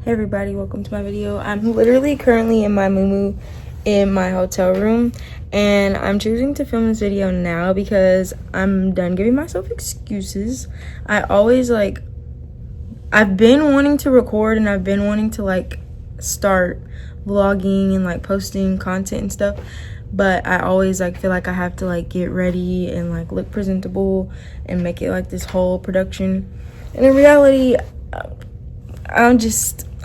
Hey everybody, welcome to my video. I'm literally currently in my moo in my hotel room, and I'm choosing to film this video now because I'm done giving myself excuses. I've been wanting to record, and I've been wanting to start vlogging and posting content and stuff, but I always feel like I have to get ready and look presentable and make it this whole production. And in reality,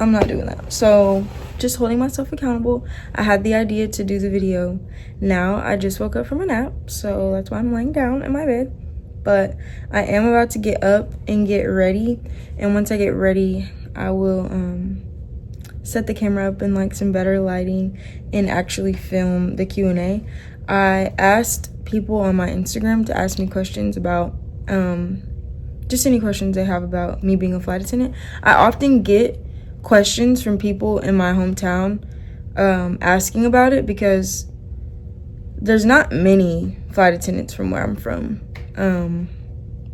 I'm not doing that. So just holding myself accountable. I had the idea to do the video. Now I just woke up from a nap, so that's why I'm laying down in my bed. But I am about to get up and get ready, and once I get ready, I will set the camera up in some better lighting and actually film the Q&A. I asked people on my Instagram to ask me questions about just any questions they have about me being a flight attendant. I often get questions from people in my hometown asking about it because there's not many flight attendants from where I'm from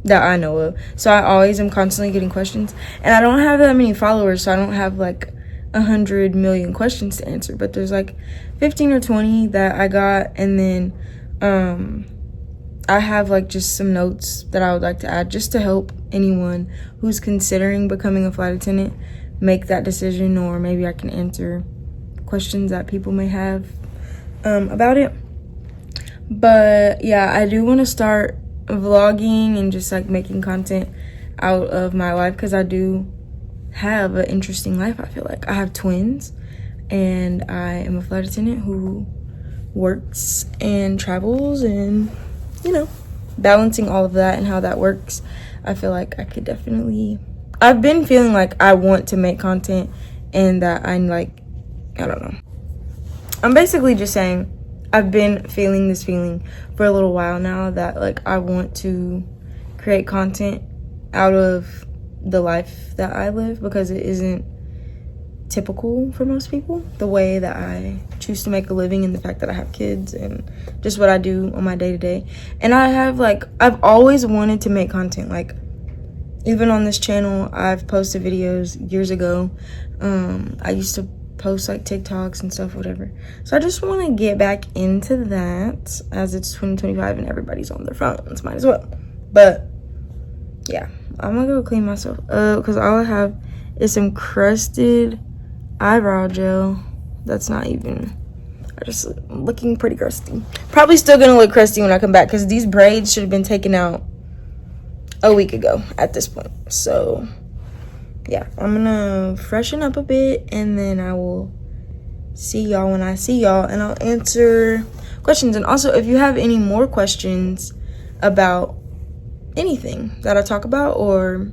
that I know of. So I always am constantly getting questions, and I don't have that many followers, so I don't have 100 million questions to answer, but there's 15 or 20 that I got, and then I have just some notes that I would like to add just to help anyone who's considering becoming a flight attendant make that decision, or maybe I can answer questions that people may have about it. But yeah, I do want to start vlogging and just making content out of my life, because I do have an interesting life. I feel like I have twins, and I am a flight attendant who works and travels, and balancing all of that and how that works, I feel like I could definitely, I've been feeling I want to make content, and that I'm I don't know, I'm basically just saying I've been feeling this feeling for a little while now that I want to create content out of the life that I live, because it isn't typical for most people, the way that I choose to make a living, and the fact that I have kids and just what I do on my day-to-day. And I have I've always wanted to make content. Even on this channel, I've posted videos years ago. I used to post TikToks and stuff, whatever. So I just want to get back into that, as it's 2025 and everybody's on their phones, might as well. But yeah, I'm gonna go clean myself up because all I have is some crusted eyebrow gel that's not even, I just looking pretty crusty. Probably still gonna look crusty when I come back, because these braids should have been taken out a week ago at this point. So yeah, I'm gonna freshen up a bit, and then I will see y'all when I see y'all, and I'll answer questions. And also, if you have any more questions about anything that I talk about, or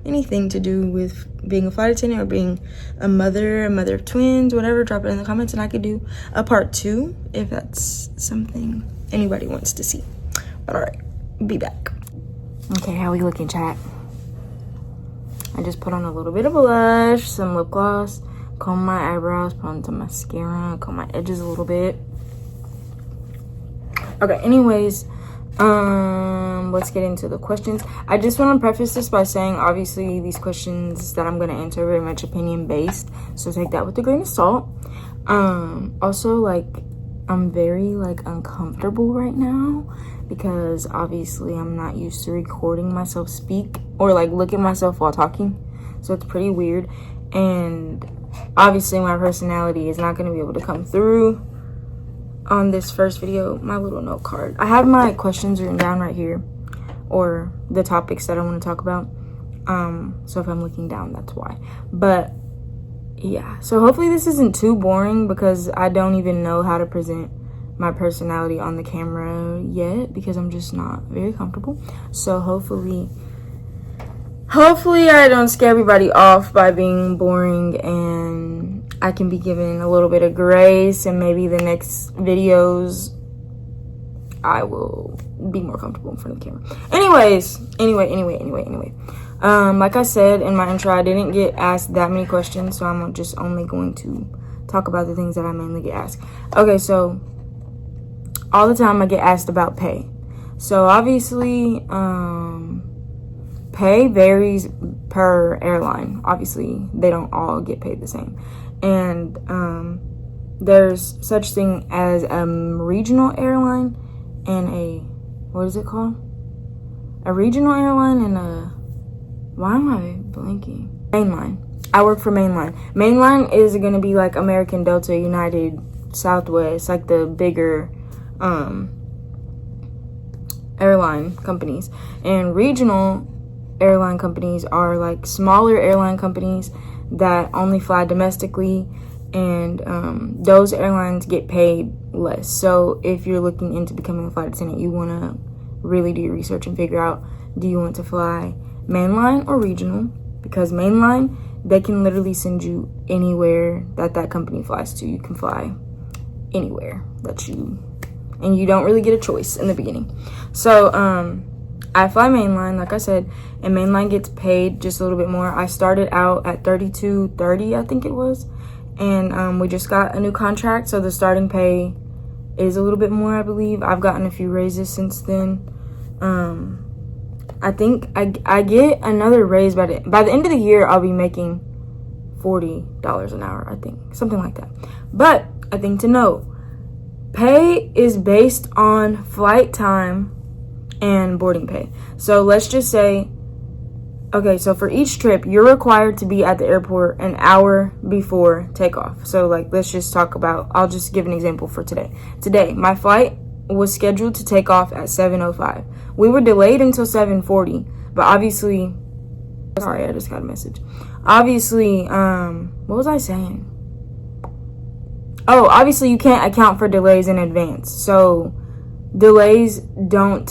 anything to do with being a flight attendant or being a mother of twins, whatever, drop it in the comments, and I could do a part 2 if that's something anybody wants to see. But all right, be back. Okay, how we looking, chat? I just put on a little bit of blush, some lip gloss, comb my eyebrows, put on some mascara, comb my edges a little bit. Okay, anyways, let's get into the questions. I just want to preface this by saying, obviously, these questions that I'm going to answer are very much opinion based, so take that with a grain of salt. Also, I'm very uncomfortable right now, because obviously I'm not used to recording myself speak or look at myself while talking, so it's pretty weird. And obviously my personality is not going to be able to come through on this first video. My little note card, I have my questions written down right here, or the topics that I want to talk about. So if I'm looking down, that's why. But yeah, so hopefully this isn't too boring, because I don't even know how to present my personality on the camera yet, because I'm just not very comfortable. So hopefully I don't scare everybody off by being boring, and I can be given a little bit of grace, and maybe the next videos I will be more comfortable in front of the camera. Anyways, anyway. Like I said in my intro, I didn't get asked that many questions, so I'm just only going to talk about the things that I mainly get asked. Okay, so all the time I get asked about pay. So obviously, pay varies per airline. Obviously, they don't all get paid the same. And there's such thing as a regional airline and a, what is it called? A regional airline and a, why am I blanking? Mainline. I work for Mainline. Mainline is going to be like American, Delta, United, Southwest, like the bigger airline companies. And regional airline companies are like smaller airline companies that only fly domestically, and those airlines get paid less. So if you're looking into becoming a flight attendant, you want to really do your research and figure out, do you want to fly mainline or regional? Because mainline, they can literally send you anywhere that company flies to. You can fly anywhere and you don't really get a choice in the beginning. So I fly mainline, like I said, and mainline gets paid just a little bit more. I started out at $32.30, I think it was, and we just got a new contract, so the starting pay is a little bit more, I believe. I've gotten a few raises since then. I think I get another raise by the end of the year. I'll be making $40 an hour, I think, something like that. But a thing to note, pay is based on flight time and boarding pay. So let's just say, okay, so for each trip, you're required to be at the airport an hour before takeoff. So like, let's just talk about, I'll just give an example for today. Today, my flight was scheduled to take off at 7:05. We were delayed until 7:40, but obviously, sorry, I just got a message. Obviously, what was I saying? Oh, obviously you can't account for delays in advance. So delays do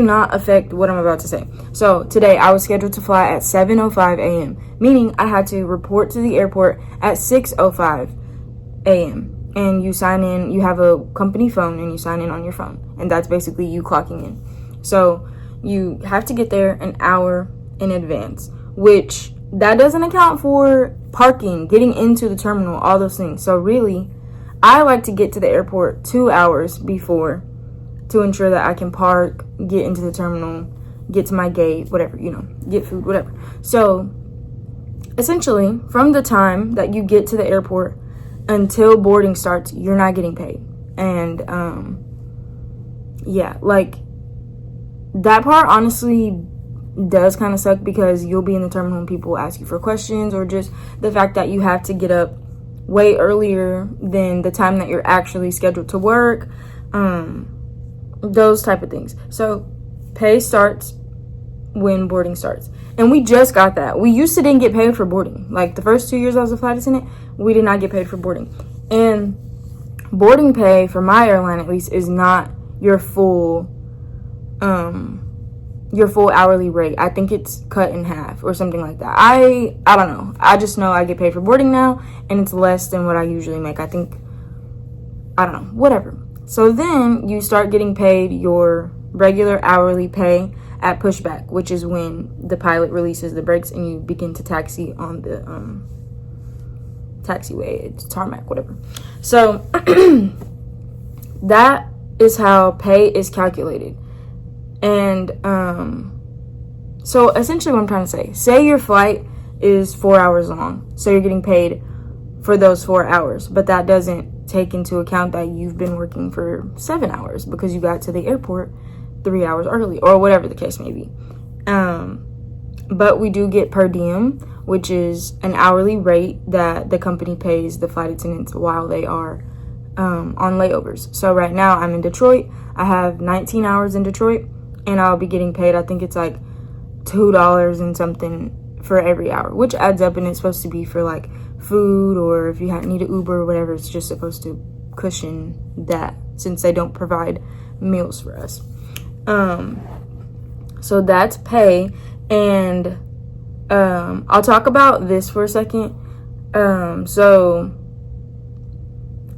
not affect what I'm about to say. So today I was scheduled to fly at 7:05 a.m., meaning I had to report to the airport at 6:05 a.m. And you sign in, you have a company phone and you sign in on your phone. And that's basically you clocking in. So you have to get there an hour in advance, which that doesn't account for parking, getting into the terminal, all those things. So really, I like to get to the airport 2 hours before to ensure that I can park, get into the terminal, get to my gate, whatever, get food, whatever. So essentially, from the time that you get to the airport until boarding starts, you're not getting paid. And yeah, like that part honestly does kind of suck, because you'll be in the terminal and people will ask you for questions, or just the fact that you have to get up way earlier than the time that you're actually scheduled to work, those type of things. So pay starts when boarding starts, and we just got that. We used to didn't get paid for boarding. Like the first 2 years I was a flight attendant, we did not get paid for boarding. And boarding pay for my airline, at least, is not your full hourly rate. I think it's cut in half or something like that. I don't know. I just know I get paid for boarding now, and it's less than what I usually make. I think, I don't know, whatever. So then you start getting paid your regular hourly pay at pushback, which is when the pilot releases the brakes and you begin to taxi on the taxiway, it's tarmac, whatever. So that is how pay is calculated. And so essentially what I'm trying to say your flight is 4 hours long, so you're getting paid for those 4 hours, but that doesn't take into account that you've been working for 7 hours because you got to the airport 3 hours early, or whatever the case may be. But we do get per diem, which is an hourly rate that the company pays the flight attendants while they are on layovers. So right now I'm in Detroit. I have 19 hours in Detroit, and I'll be getting paid, I think it's like $2 and something for every hour, which adds up, and it's supposed to be for like food, or if you need an Uber or whatever, it's just supposed to cushion that, since they don't provide meals for us. So that's pay. And I'll talk about this for a second. So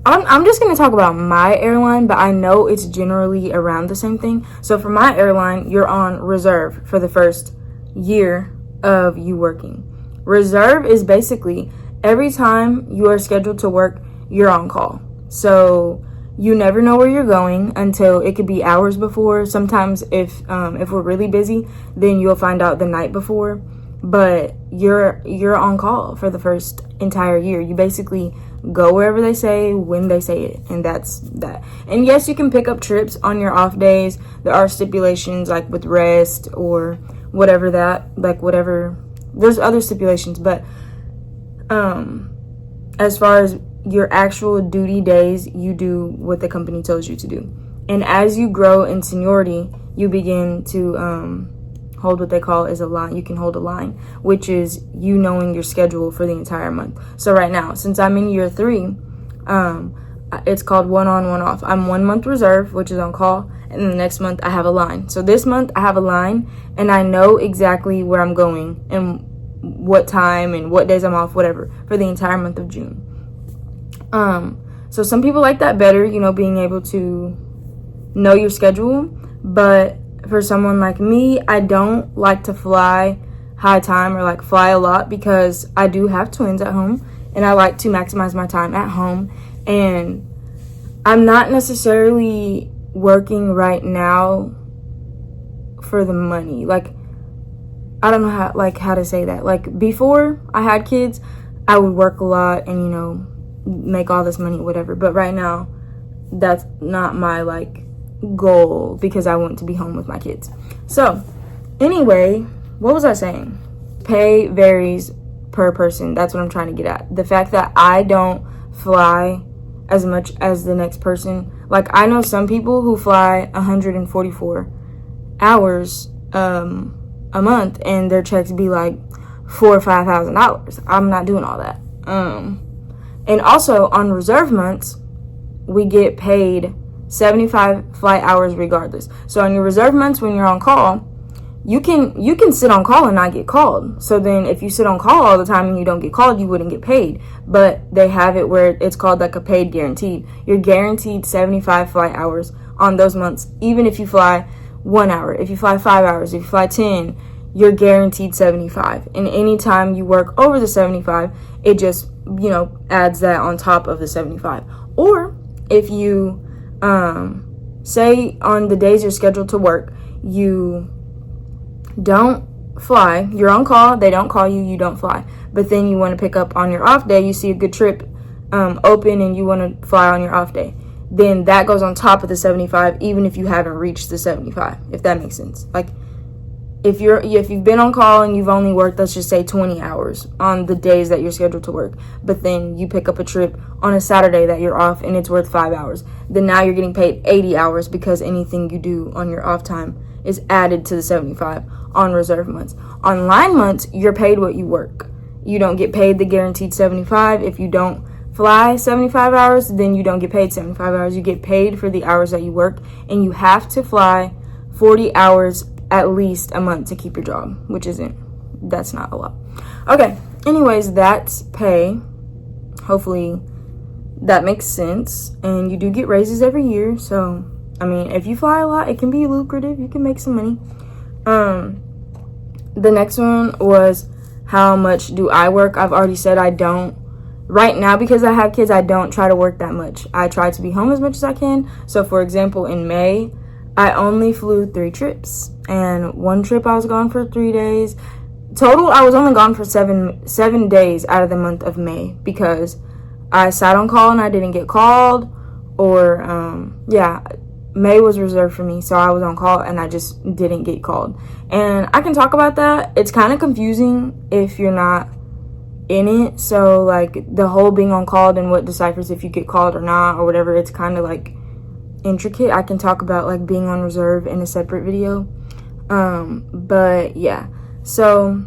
I'm just going to talk about my airline, but I know it's generally around the same thing. So for my airline, you're on reserve for the first year of you working. Reserve is basically every time you are scheduled to work, you're on call. So you never know where you're going until it could be hours before. Sometimes if we're really busy, then you'll find out the night before. But you're on call for the first entire year. You basically go wherever they say, when they say it, and that's that. And yes, you can pick up trips on your off days. There are stipulations like with rest or whatever there's other stipulations, but as far as your actual duty days, you do what the company tells you to do. And as you grow in seniority, you begin to hold what they call is a line. You can hold a line, which is you knowing your schedule for the entire month. So right now, since I'm in year 3, it's called 1 on, 1 off. I'm 1 month reserve, which is on call, and then the next month I have a line. So this month I have a line, and I know exactly where I'm going and what time and what days I'm off, whatever, for the entire month of June. So some people like that better, being able to know your schedule. But for someone like me, I don't like to fly high time or like fly a lot because I do have twins at home, and I like to maximize my time at home. And I'm not necessarily working right now for the money. Like, I don't know how to say that. Like, before I had kids, I would work a lot and, make all this money, whatever. But right now, that's not my, goal because I want to be home with my kids. So, anyway, what was I saying? Pay varies per person. That's what I'm trying to get at. The fact that I don't fly as much as the next person. Like, I know some people who fly 144 hours a month, and their checks be like $4,000 or $5,000. I'm not doing all that. And also on reserve months, we get paid 75 flight hours regardless. So on your reserve months, when you're on call, you can sit on call and not get called. So then if you sit on call all the time and you don't get called, you wouldn't get paid. But they have it where it's called like a paid guaranteed. You're guaranteed 75 flight hours on those months, even if you fly 1 hour, if you fly 5 hours, if you fly 10, you're guaranteed 75. And anytime you work over the 75, it just, adds that on top of the 75. Or if you, say on the days you're scheduled to work, you don't fly, you're on call, they don't call you, you don't fly. But then you want to pick up on your off day, you see a good trip open and you want to fly on your off day. Then that goes on top of the 75, even if you haven't reached the 75, if that makes sense. Like, if you've been on call and you've only worked, let's just say 20 hours on the days that you're scheduled to work, but then you pick up a trip on a Saturday that you're off and it's worth 5 hours, then now you're getting paid 80 hours because anything you do on your off time is added to the 75 on reserve months. On line months, you're paid what you work. You don't get paid the guaranteed 75. If you don't fly 75 hours, then you don't get paid 75 hours. You get paid for the hours that you work, and you have to fly 40 hours at least a month to keep your job, that's not a lot. Okay, anyways, that's pay. Hopefully that makes sense. And you do get raises every year, so if you fly a lot, it can be lucrative. You can make some money. The next one was, how much do I work? I've already said I don't. Right now, because I have kids, I don't try to work that much. I try to be home as much as I can. So, for example, in May, I only flew 3 trips. And one trip I was gone for 3 days. Total, I was only gone for seven days out of the month of May because I sat on call and I didn't get called. Or, May was reserved for me, so I was on call and I just didn't get called. And I can talk about that. It's kind of confusing if you're not in it. So, the whole being on call and what deciphers if you get called or not or whatever, it's kind of, intricate. I can talk about, being on reserve in a separate video. But, yeah. So,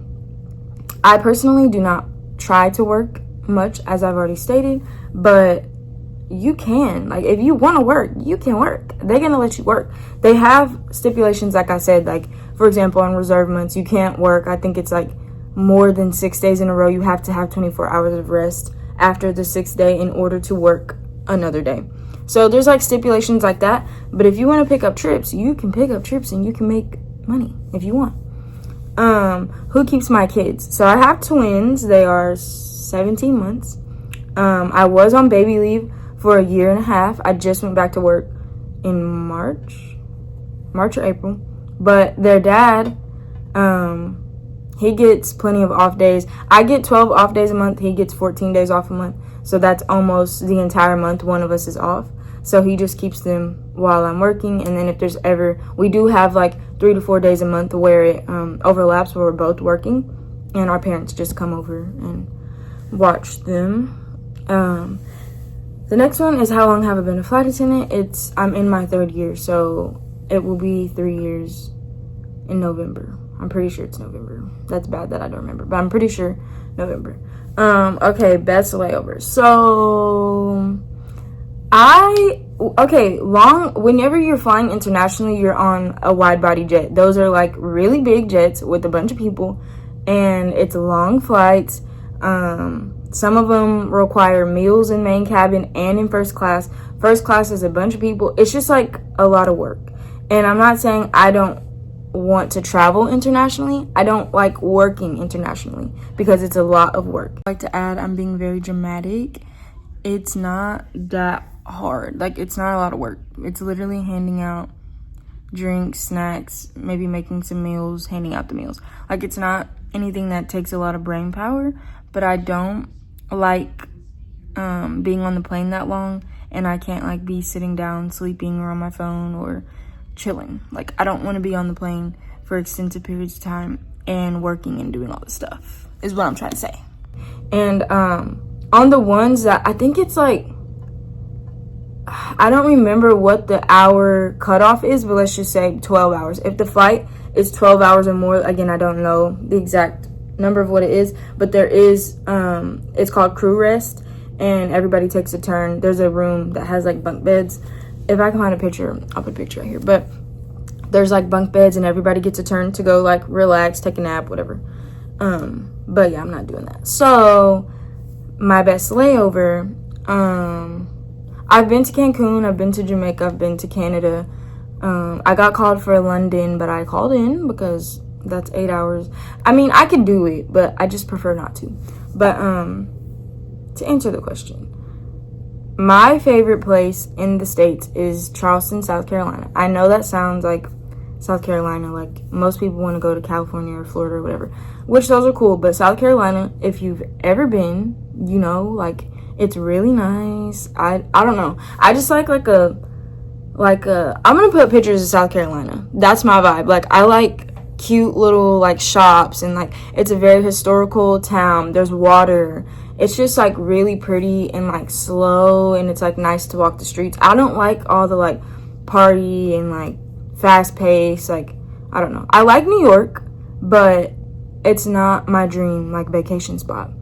I personally do not try to work much, as I've already stated, but you can. If you want to work, you can work. They're going to let you work. They have stipulations, like I said, for example, on reserve months, you can't work. I think it's, more than 6 days in a row. You have to have 24 hours of rest after the 6th day in order to work another day. So there's, stipulations like that. But if you want to pick up trips, you can pick up trips and you can make money if you want. Who keeps my kids? So I have twins. They are 17 months. I was on baby leave for a year and a half. I just went back to work in March or April. But their dad, he gets plenty of off days. I get 12 off days a month. He gets 14 days off a month. So that's almost the entire month one of us is off. So he just keeps them while I'm working. And then if there's ever, we do have like 3 to 4 days a month where it overlaps where we're both working. And our parents just come over and watch them. The next one is how long have I been a flight attendant? I'm in my 3rd year, so it will be 3 years in November. I'm pretty sure it's November. That's bad that I don't remember, but I'm pretty sure November. Okay, best layovers. So whenever you're flying internationally, you're on a wide body jet. Those are like really big jets with a bunch of people, and it's long flights. Some of them require meals in main cabin and in first class. First class is a bunch of people. It's just like a lot of work. And I'm not saying I don't want to travel internationally. I don't like working internationally because it's a lot of work. I'd like to add, I'm being very dramatic. It's not that hard. Like, it's not a lot of work. It's literally handing out drinks, snacks, maybe making some meals, handing out the meals. Like, it's not anything that takes a lot of brain power, but I don't like being on the plane that long, and I can't like be sitting down sleeping or on my phone or chilling. Like, I don't want to be on the plane for extensive periods of time and working and doing all this stuff is what I'm trying to say. And on the ones that I think it's like, I don't remember what the hour cutoff is, but let's just say 12 hours. If the flight is 12 hours or more, again, I don't know the exact number of what it is, but there is it's called crew rest, and everybody takes a turn. There's a room that has like bunk beds. If I can find a picture, I'll put a picture right here, but there's like bunk beds and everybody gets a turn to go like relax, take a nap, whatever. But yeah, I'm not doing that. So my best layover, I've been to Cancun, I've been to Jamaica, I've been to Canada. I got called for London, but I called in because that's 8 hours. I mean, I can do it, but I just prefer not to. But to answer the question, my favorite place in the States is Charleston, South Carolina. I know that sounds like South Carolina, like most people want to go to California or Florida or whatever, which those are cool. But South Carolina, if you've ever been, you know, like, it's really nice. I don't know. I just like a I'm gonna put pictures of South Carolina. That's my vibe. Like, I like cute little like shops, and like it's a very historical town. There's water. It's just like really pretty and like slow, and it's like nice to walk the streets. I don't like all the like party and like fast pace. Like, I don't know. I like New York, but it's not my dream like vacation spot.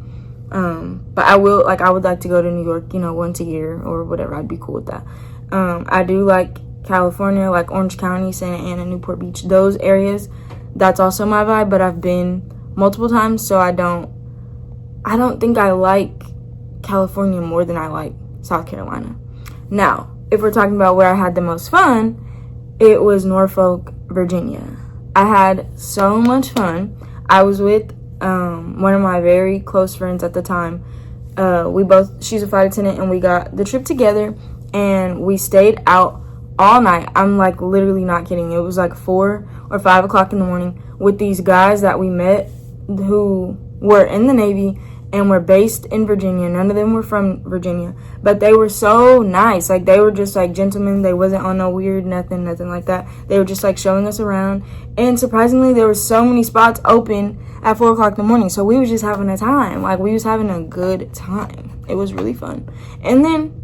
But I would like to go to New York, you know, once a year or whatever. I'd be cool with that. I do like California, like Orange County, Santa Ana, Newport Beach, those areas. That's also my vibe, but I've been multiple times, so I don't think I like California more than I like South Carolina. Now, if we're talking about where I had the most fun, it was Norfolk, Virginia. I had so much fun. I was with one of my very close friends at the time. She's a flight attendant, and we got the trip together, and we stayed out all night. I'm like literally not kidding. It was like 4 or 5 o'clock in the morning with these guys that we met who were in the Navy and were based in Virginia. None of them were from Virginia, but they were so nice. Like, they were just like gentlemen. They wasn't on no weird nothing like that. They were just like showing us around, and surprisingly there were so many spots open at 4 o'clock in the morning. So we was just having a time. Like, we was having a good time. It was really fun. And then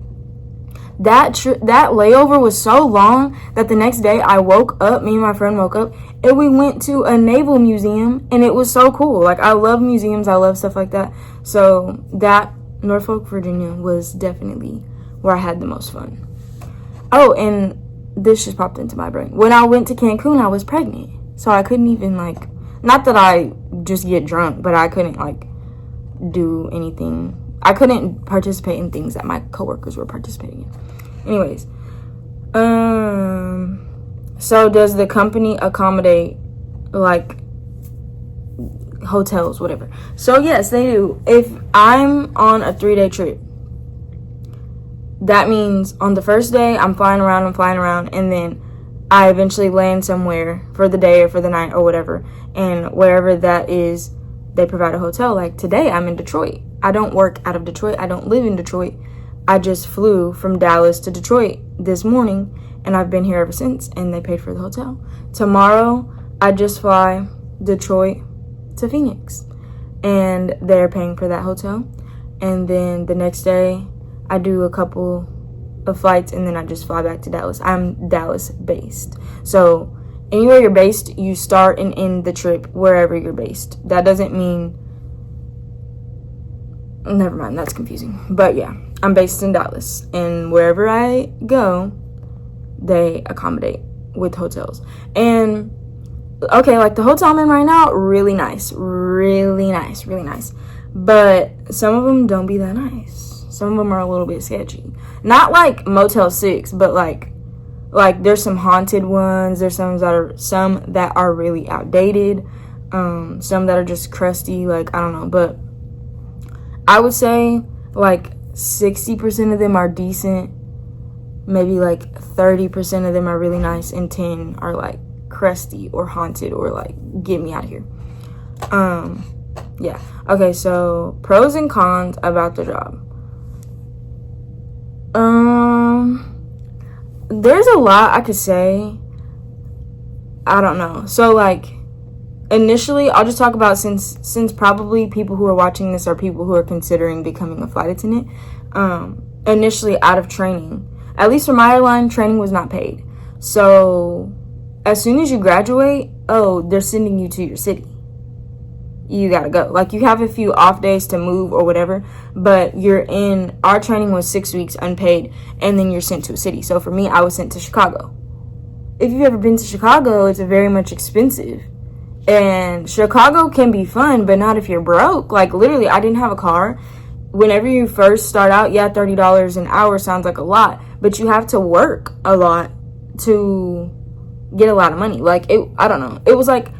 that layover was so long that the next day I woke up, me and my friend woke up, and we went to a naval museum, and it was so cool. Like, I love museums, I love stuff like that. So that Norfolk, Virginia was definitely where I had the most fun. Oh, and this just popped into my brain. When I went to Cancun, I was pregnant. So I couldn't even like, not that I just get drunk, but I couldn't like do anything. I couldn't participate in things that my coworkers were participating in. Anyways, so does the company accommodate like hotels, whatever? So yes, they do. If I'm on a 3-day trip, that means on the first day, I'm flying around, and then I eventually land somewhere for the day or for the night or whatever. And wherever that is, they provide a hotel. Like today, I'm in Detroit. I don't work out of Detroit. I don't live in Detroit. I just flew from Dallas to Detroit this morning, and I've been here ever since, and they paid for the hotel. Tomorrow, I just fly Detroit to Phoenix, and they're paying for that hotel. And then the next day, I do a couple of flights, and then I just fly back to Dallas. I'm Dallas based. So anywhere you're based, you start and end the trip wherever you're based. That doesn't mean, never mind, that's confusing. But yeah, I'm based in Dallas, and wherever I go, they accommodate with hotels. And okay, like the hotel I'm in right now, really nice. But some of them don't be that nice. Some of them are a little bit sketchy. Not like Motel 6, but like there's some haunted ones. There's some that are really outdated. Some that are just crusty. Like, I don't know. But I would say like 60% of them are decent. Maybe like 30% of them are really nice, and 10 are like crusty or haunted or like get me out of here. Yeah. Okay, so pros and cons about the job. There's a lot I could say. I don't know. So like initially, I'll just talk about since probably people who are watching this are people who are considering becoming a flight attendant. Initially out of training, at least for my airline, training was not paid. So as soon as you graduate, they're sending you to your city. You gotta go. Like, you have a few off days to move or whatever, but our training was 6 weeks unpaid, and then you're sent to a city. So for me, I was sent to Chicago. If you've ever been to Chicago, it's very much expensive. And Chicago can be fun, but not if you're broke. Like, literally, I didn't have a car. Whenever you first start out, yeah, $30 an hour sounds like a lot, but you have to work a lot to get a lot of money. Like, I don't know. It was like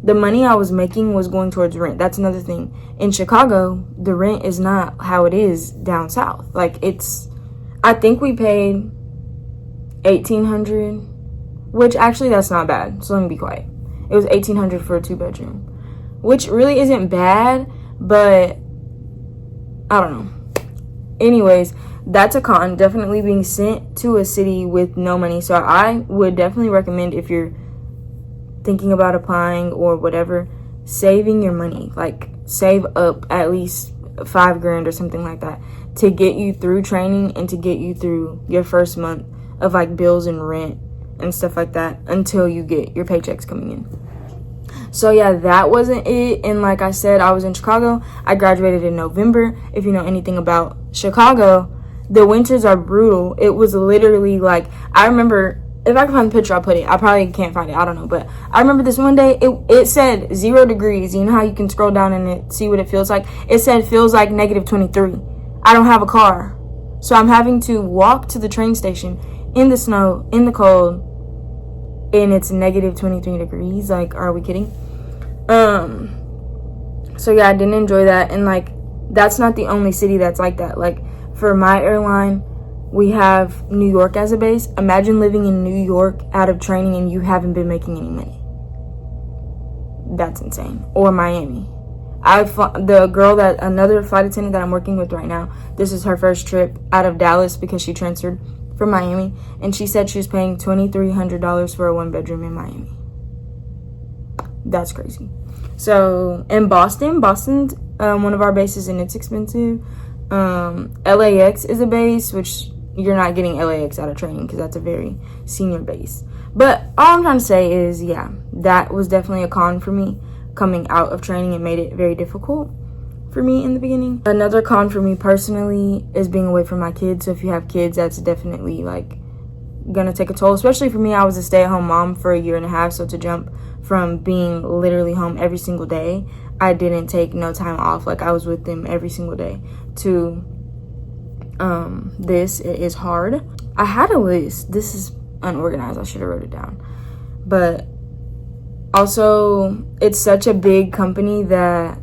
the money I was making was going towards rent. That's another thing. In Chicago, the rent is not how it is down south. Like, I think we paid $1,800, which actually that's not bad. So let me be quiet. It was $1,800 for a 2-bedroom, which really isn't bad, but I don't know. Anyways, that's a con. Definitely being sent to a city with no money. So I would definitely recommend, if you're thinking about applying or whatever, saving your money. Like, save up at least $5,000 or something like that to get you through training and to get you through your first month of like bills and rent and stuff like that until you get your paychecks coming in. So yeah, that wasn't it. And like I said, I was in Chicago. I graduated in November. If you know anything about Chicago, the winters are brutal. It was literally like, I remember, if I can find the picture, I'll put it. I probably can't find it. I don't know. But I remember this one day, it said 0 degrees. You know how you can scroll down and see what it feels like? It said feels like -23. I don't have a car. So I'm having to walk to the train station in the snow, in the cold, and it's -23 degrees. Like, are we kidding? So yeah, I didn't enjoy that. And like, that's not the only city that's like that. Like, for my airline, we have New York as a base. Imagine living in New York out of training and you haven't been making any money. That's insane. Or Miami. Another flight attendant that I'm working with right now, this is her first trip out of Dallas because she transferred from Miami, and she said she was paying $2,300 for a 1-bedroom in Miami. That's crazy. So in Boston's one of our bases, and it's expensive. LAX is a base, which you're not getting LAX out of training because that's a very senior base. But all I'm trying to say is, yeah, that was definitely a con for me coming out of training. It made it very difficult for me in the beginning. Another con for me personally is being away from my kids. So if you have kids, that's definitely like gonna take a toll. Especially for me, I was a stay-at-home mom for 1.5 years. So to jump from being literally home every single day, I didn't take no time off. Like, I was with them every single day. To this, it is hard. I had a list. This is unorganized. I should have wrote it down. But also, it's such a big company that,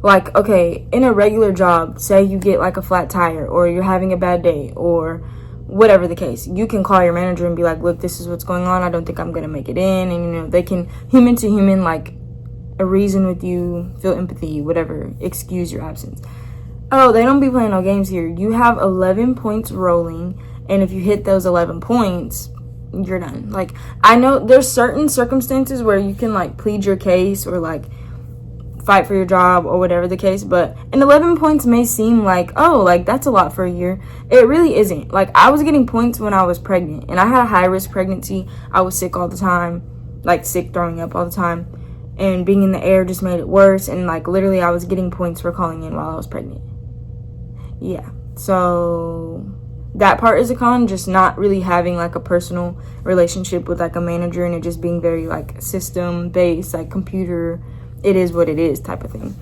Like, okay, in a regular job, say you get like a flat tire or you're having a bad day or whatever the case, you can call your manager and be like, look, this is what's going on. I don't think I'm going to make it in. And, you know, they can human to human, like, a reason with you, feel empathy, whatever, excuse your absence. Oh, they don't be playing no games here. You have 11 points rolling, and if you hit those 11 points, you're done. Like, I know there's certain circumstances where you can, like, plead your case or, like, fight for your job or whatever the case, but and 11 points may seem like, oh, like, that's a lot for a year. It really isn't. Like, I was getting points when I was pregnant, and I had a high-risk pregnancy. I was sick all the time, like, sick, throwing up all the time, and being in the air just made it worse, and, like, literally I was getting points for calling in while I was pregnant. Yeah, so that part is a con, just not really having, like, a personal relationship with, like, a manager, and it just being very, like, system-based, like, computer, it is what it is type of thing.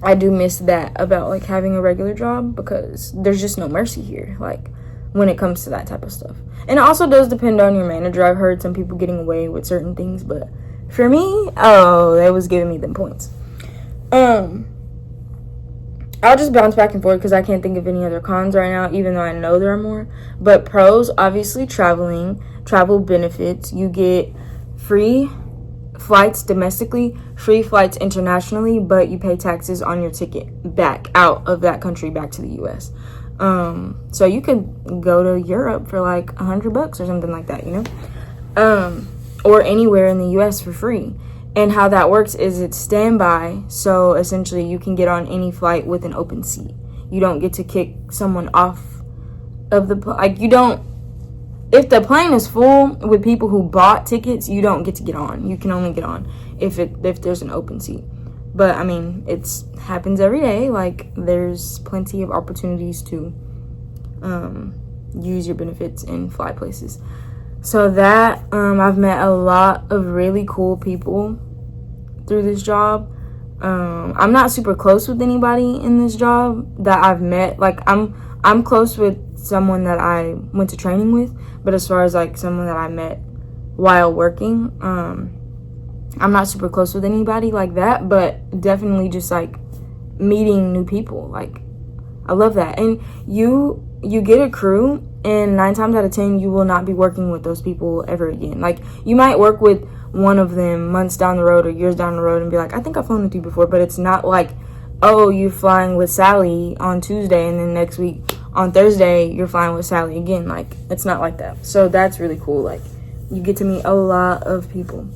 I do miss that about, like, having a regular job, because there's just no mercy here, like, when it comes to that type of stuff. And it also does depend on your manager. I've heard some people getting away with certain things, but for me, oh, they was giving me them points. I'll just bounce back and forth because I can't think of any other cons right now, even though I know there are more. But pros, obviously, travel benefits. You get free flights domestically, free flights internationally, but you pay taxes on your ticket back out of that country back to the U.S. So you could go to Europe for like $100 or something like that, you know, or anywhere in the U.S. for free. And how that works is it's standby, so essentially you can get on any flight with an open seat. You don't get to kick someone off of the like you don't. If the plane is full with people who bought tickets, you don't get to get on. You can only get on if there's an open seat. But I mean, it happens every day. Like, there's plenty of opportunities to use your benefits and fly places. So that I've met a lot of really cool people through this job. I'm not super close with anybody in this job that I've met. Like, I'm close with someone that I went to training with, but as far as like someone that I met while working, I'm not super close with anybody like that, but definitely just like meeting new people. Like, I love that. And you get a crew, and 9 times out of 10 you will not be working with those people ever again. Like, you might work with one of them months down the road or years down the road and be like, I think I've flown with you before, but it's not like, oh, you're flying with Sally on Tuesday and then next week on Thursday you're flying with Sally again. Like, it's not like that. So that's really cool. Like, you get to meet a lot of people.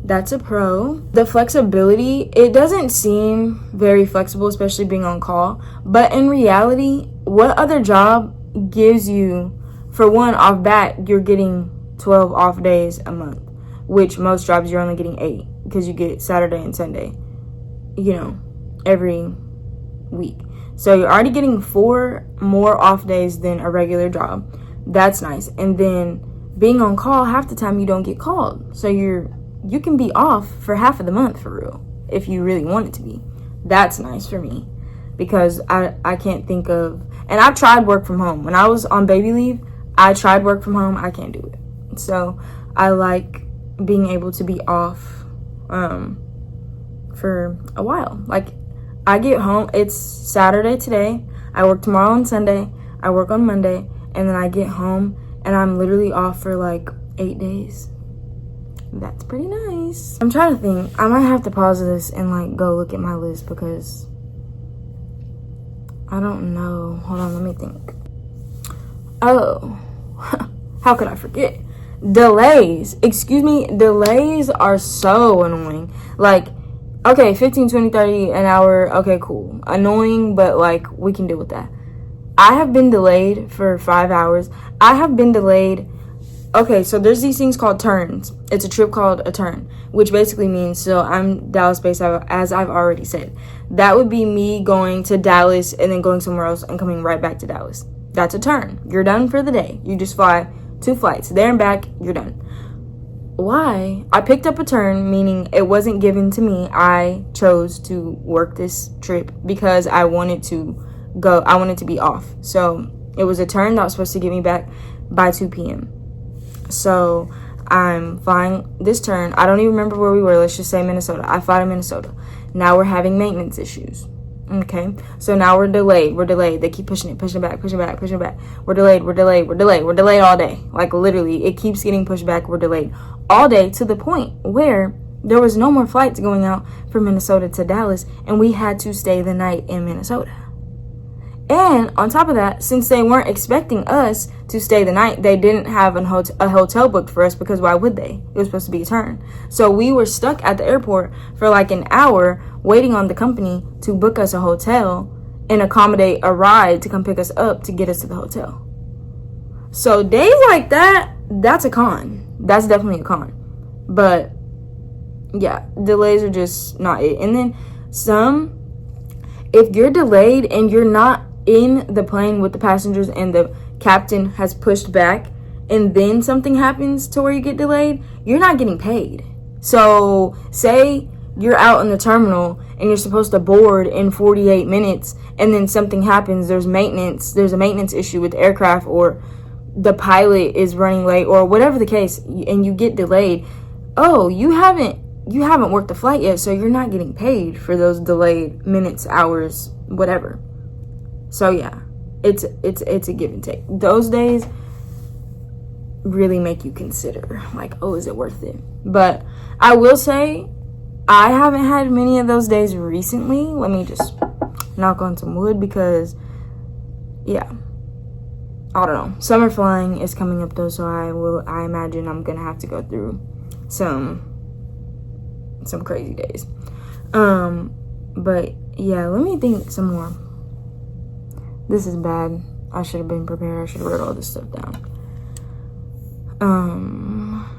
That's a pro. The flexibility, it doesn't seem very flexible, especially being on call, but in reality, what other job gives you, for one, off bat, you're getting 12 off days a month, which most jobs you're only getting 8 because you get Saturday and Sunday, you know, every week. So you're already getting 4 more off days than a regular job. That's nice. And then being on call, half the time you don't get called. So you can be off for half of the month for real if you really want it to be. That's nice for me because I can't think of, and I've tried work from home. When I was on baby leave, I tried work from home. I can't do it. So I like being able to be off for a while. Like, I get home, it's Saturday today, I work tomorrow and Sunday, I work on Monday, and then I get home and I'm literally off for like 8 days. That's pretty nice. I'm trying to think. I might have to pause this and like go look at my list because I don't know. Hold on, let me think. Oh, how could I forget? Delays. Excuse me, delays are so annoying. Like, okay, 15, 20, 30 an hour. Okay, cool. Annoying, but like we can deal with that. I have been delayed for 5 hours. I have been delayed. Okay, so there's these things called turns. It's a trip called a turn, which basically means, so I'm Dallas-based, as I've already said. That would be me going to Dallas and then going somewhere else and coming right back to Dallas. That's a turn. You're done for the day. You just fly 2 flights. There and back, you're done. Why? I picked up a turn, meaning it wasn't given to me. I chose to work this trip because I wanted to go. I wanted to be off. So it was a turn that was supposed to get me back by 2 p.m. So I'm flying this turn. I don't even remember where we were. Let's just say Minnesota. I fly to Minnesota. Now we're having maintenance issues. Okay, so now we're delayed. They keep pushing it back. We're delayed all day. Like, literally, it keeps getting pushed back. We're delayed all day, to the point where there was no more flights going out from Minnesota to Dallas, and we had to stay the night in Minnesota. And on top of that, since they weren't expecting us to stay the night, they didn't have a hotel booked for us, because why would they? It was supposed to be a turn. So we were stuck at the airport for like an hour waiting on the company to book us a hotel and accommodate a ride to come pick us up to get us to the hotel. So days like that, that's a con. That's definitely a con. But yeah, delays are just not it. And then if you're delayed and you're not in the plane with the passengers and the captain has pushed back, and then something happens to where you get delayed, you're not getting paid. So say you're out in the terminal and you're supposed to board in 48 minutes, and then something happens, there's a maintenance issue with the aircraft, or the pilot is running late, or whatever the case, and you get delayed. Oh, you haven't worked the flight yet, so you're not getting paid for those delayed minutes, hours, whatever. So yeah, it's a give and take. Those days really make you consider, like, oh, is it worth it? But I will say, I haven't had many of those days recently. Let me just knock on some wood, because yeah, I don't know. Summer flying is coming up though, so I imagine I'm gonna have to go through some crazy days. But yeah, let me think some more. This is bad. I should have been prepared. I should have wrote all this stuff down.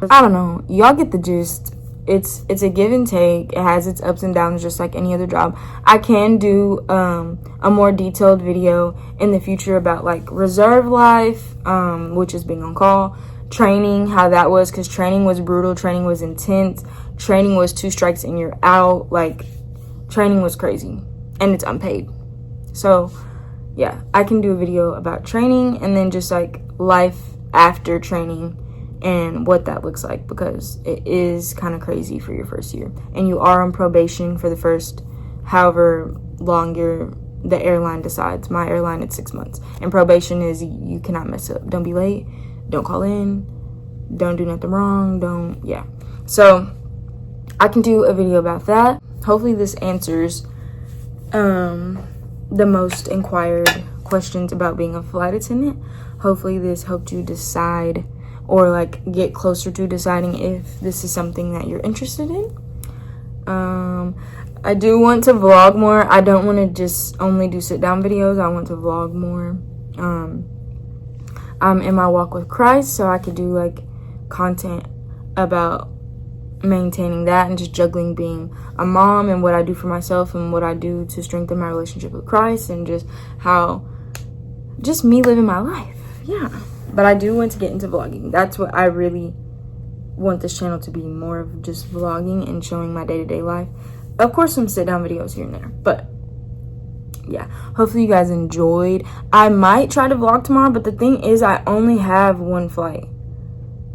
I don't know. Y'all get the gist. It's a give and take. It has its ups and downs, just like any other job. I can do a more detailed video in the future about like reserve life, which is being on call, training, how that was, because training was brutal, training was intense, training was 2 strikes and you're out. Like, training was crazy, and it's unpaid. So yeah, I can do a video about training, and then just like life after training and what that looks like, because it is kind of crazy for your first year, and you are on probation for the first however long the airline decides. My airline, it's 6 months, and probation is you cannot mess up. Don't be late, don't call in, don't do nothing wrong, yeah. So I can do a video about that. Hopefully this answers the most inquired questions about being a flight attendant. Hopefully this helped you decide, or like get closer to deciding if this is something that you're interested in. I do want to vlog more. I don't want to just only do sit down videos. I want to vlog more. I'm in my walk with Christ, so I could do like content about maintaining that, and just juggling being a mom and what I do for myself and what I do to strengthen my relationship with Christ, and just me living my life. Yeah, but I do want to get into vlogging. That's what I really want this channel to be, more of just vlogging and showing my day-to-day life. Of course, some sit down videos here and there, but yeah, hopefully you guys enjoyed. I might try to vlog tomorrow, but the thing is, I only have 1 flight.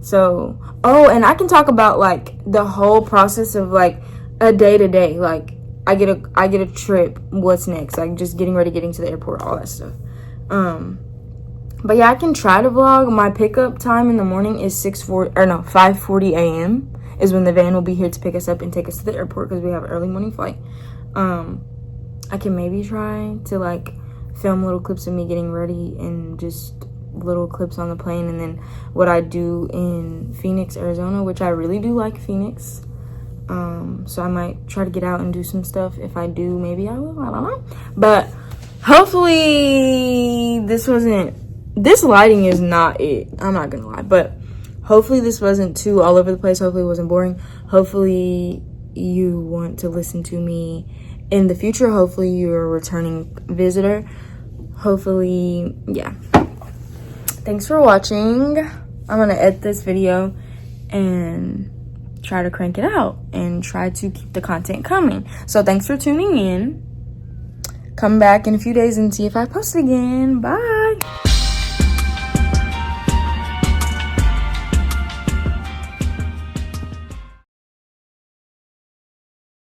So, oh, and I can talk about like the whole process of like a day-to-day. Like, I get a trip, what's next, like just getting to the airport, all that stuff. But yeah, I can try to vlog. My pickup time in the morning is 5:40 a.m. is when the van will be here to pick us up and take us to the airport, because we have an early morning flight. I can maybe try to like film little clips of me getting ready, and just little clips on the plane, and then what I do in Phoenix, Arizona, which I really do like Phoenix. So I might try to get out and do some stuff. If I do, maybe I will, I don't know. But hopefully this lighting is not it, I'm not gonna lie, but hopefully this wasn't too all over the place. Hopefully it wasn't boring. Hopefully you want to listen to me in the future. Hopefully you're a returning visitor. Hopefully, yeah. Thanks for watching. I'm gonna edit this video and try to crank it out and try to keep the content coming. So thanks for tuning in. Come back in a few days and see if I post again. Bye.